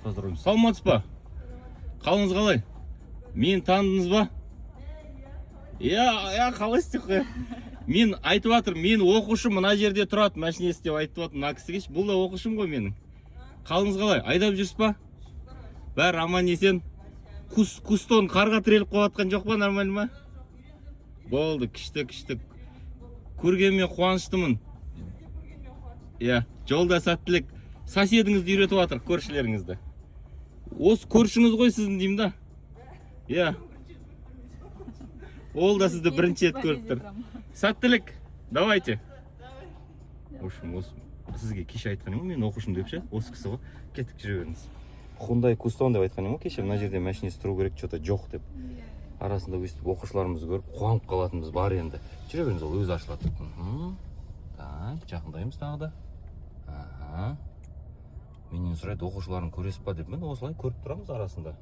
поздороваем. Саламатсыз ба? Қалыңыз қалай? Мені таныдыңыз ба? Иә, қалайсыз деп қоя. Мен айтып жатырмын, мен оқушым мына жерде тұрады, машинесі деп айтып жатырмын мына кісіге. Бұл да оқушым ғой менің. Қалыңыз қалай? Айдап жүрсіз ба? Бәрі аман есен. Кустон қарға тіреліп қойыватқан жоқ па, нормально ма? Болды, күшті. Көргеніме қуаныштымын. Иә, жолда сәттілік. Соседіңізді үйретіп жатыр, көршілеріңізді. Осы көршіңіз ғой сіздің деймін да. Иә. Ол да сізді бірінші рет көріп тұр. Сәттілік, давайте. В общем, сізге кеше айтқан емін, мен оқушым деп ше, осы кісі ғой. Кеттік жүре беріңіз. Hyundai Кустон деп айтқан емін, кеше мына жерде машинесі тұру керек, что-то жоқ деп. Арасында өстіп оқушыларымызды көріп, қуанып қалатынымыз бар енді. Жүре беріңіз, ол өзі ашылады. Так, жақындаймыз тағы да. Менен сұрайды, оқушыларын көресіз ба деп. Мен осылай көріп тұрамыз арасында.